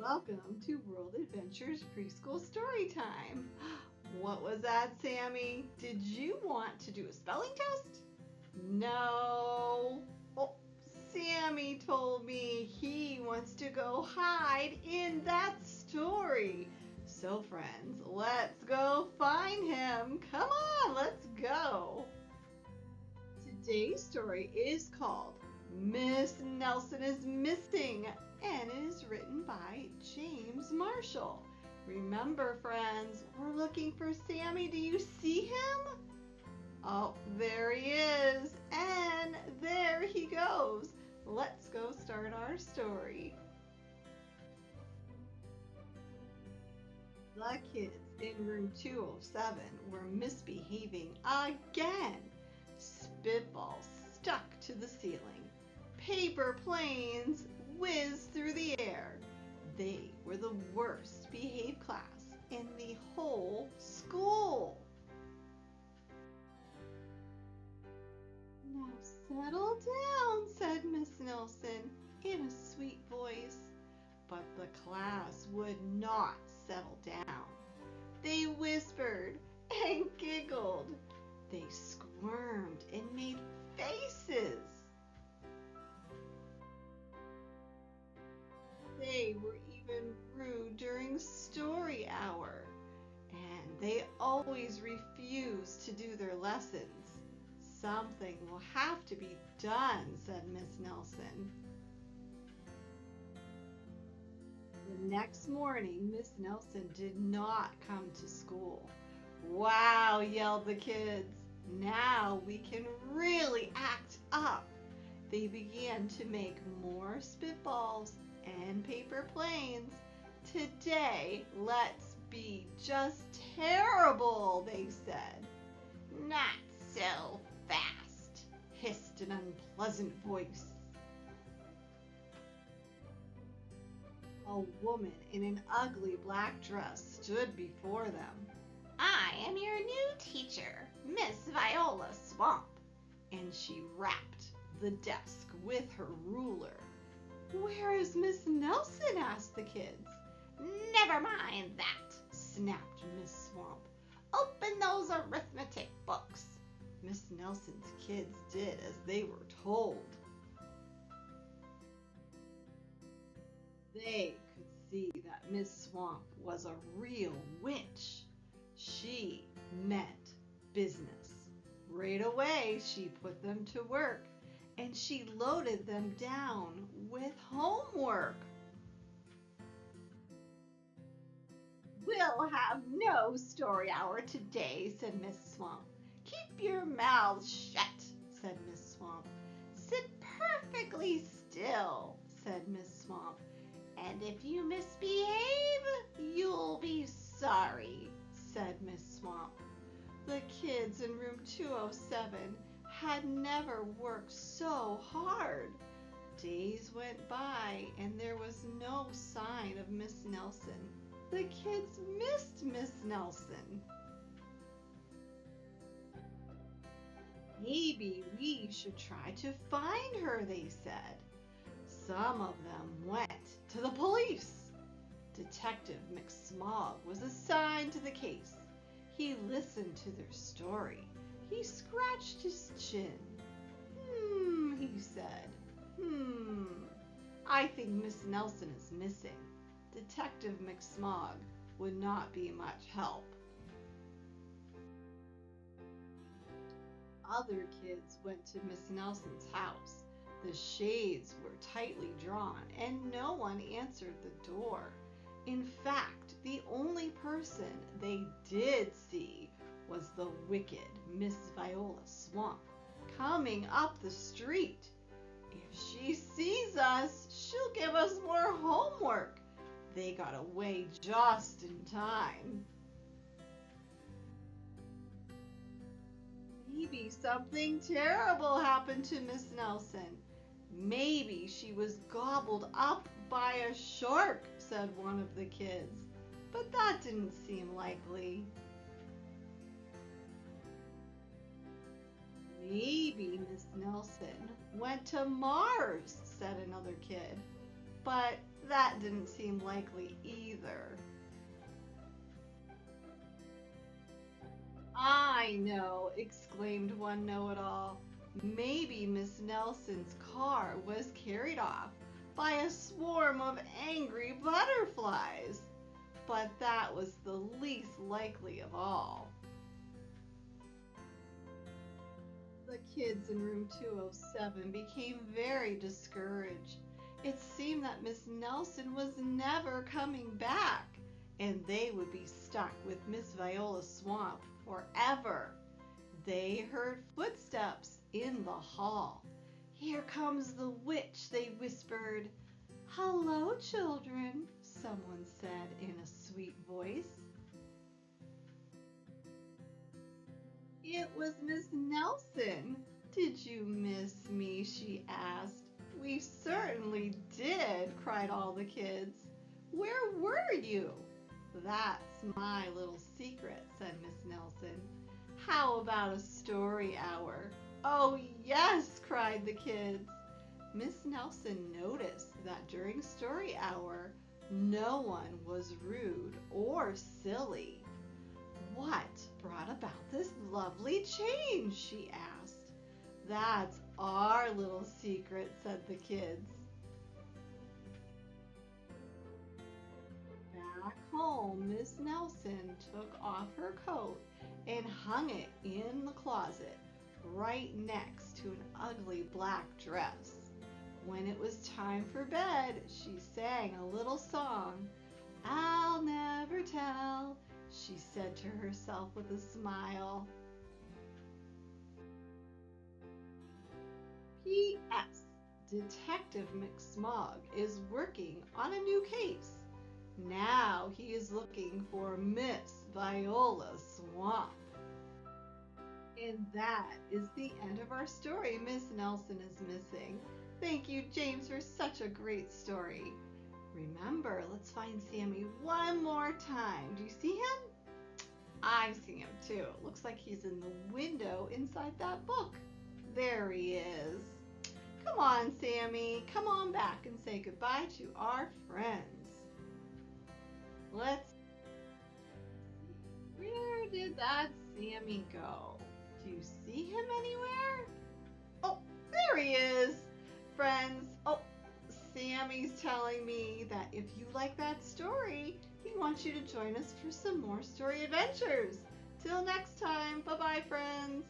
Welcome to World Adventures Preschool Storytime. What was that, Sammy? Did you want to do a spelling test? No. Oh, Sammy told me he wants to go hide in that story. So, friends, let's go find him. Come on, let's go. Today's story is called Miss Nelson is Missing, and it is written by James Marshall. Remember, friends, we're looking for Sammy. Do you see him? Oh, there he is, and there he goes. Let's go start our story. The kids in room 207 were misbehaving again. Spitballs stuck to the ceiling. Paper planes whizzed through the air. They were the worst behaved class in the whole school. Now settle down, said Miss Nelson in a sweet voice. But the class would not settle down. They whispered and giggled. They squirmed and made faces. They were even rude during story hour, and they always refused to do their lessons. Something will have to be done, said Miss Nelson. The next morning, Miss Nelson did not come to school. Wow, yelled the kids. Now we can really act up. They began to make more spitballs and paper planes. Today, let's be just terrible, they said. Not so fast, hissed an unpleasant voice. A woman in an ugly black dress stood before them. I am your new teacher, Miss Viola Swamp. And she rapped the desk with her ruler. Where is Miss Nelson? Asked the kids. Never mind that, snapped Miss Swamp. Open those arithmetic books. Miss Nelson's kids did as they were told. They could see that Miss Swamp was a real witch. She meant business. Right away, she put them to work, and she loaded them down with homework. We'll have no story hour today, said Miss Swamp. Keep your mouths shut, said Miss Swamp. Sit perfectly still, said Miss Swamp. And if you misbehave, you'll be sorry, said Miss Swamp. The kids in room 207 had never worked so hard. Days went by and there was no sign of Miss Nelson. The kids missed Miss Nelson. Maybe we should try to find her, they said. Some of them went to the police. Detective McSmog was assigned to the case. He listened to their story. He scratched his chin. He said. I think Miss Nelson is missing. Detective McSmog would not be much help. Other kids went to Miss Nelson's house. The shades were tightly drawn and no one answered the door. In fact, the only person they did see was the wicked Miss Viola Swamp coming up the street. If she sees us, she'll give us more homework. They got away just in time. Maybe something terrible happened to Miss Nelson. Maybe she was gobbled up by a shark, said one of the kids. But that didn't seem likely. Maybe Miss Nelson went to Mars, said another kid. But That didn't seem likely either. I know, exclaimed one know-it-all. Maybe Miss Nelson's car was carried off by a swarm of angry butterflies. But that was the least likely of all. The kids in room 207 became very discouraged. It seemed that Miss Nelson was never coming back, and they would be stuck with Miss Viola Swamp forever. They heard footsteps in the hall. "Here comes the witch," they whispered. "Hello, children," someone said in a sweet voice. It was Miss Nelson. "Did you miss me?" she asked. "We certainly did," cried all the kids. "Where were you?" "That's my little secret," said Miss Nelson. "How about a story hour?" "Oh, yes," cried the kids. Miss Nelson noticed that during story hour, no one was rude or silly. "What brought about this lovely change?" she asked. "That's our little secret," said the kids. Back home, Miss Nelson took off her coat and hung it in the closet right next to an ugly black dress. When it was time for bed, she sang a little song. "I'll never tell," she said to herself with a smile. P.S. Detective McSmog is working on a new case. Now he is looking for Miss Viola Swamp. And that is the end of our story, Miss Nelson is Missing. Thank you, James, for such a great story. Remember, let's find Sammy one more time. Do you see him? I see him too. It looks like he's in the window inside that book. There he is. Come on, Sammy. Come on back and say goodbye to our friends. Let's see. Where did that Sammy go? Do you see him anywhere? Oh, there he is. Friends, Sammy's telling me that if you like that story, he wants you to join us for some more story adventures. Till next time, bye-bye, friends.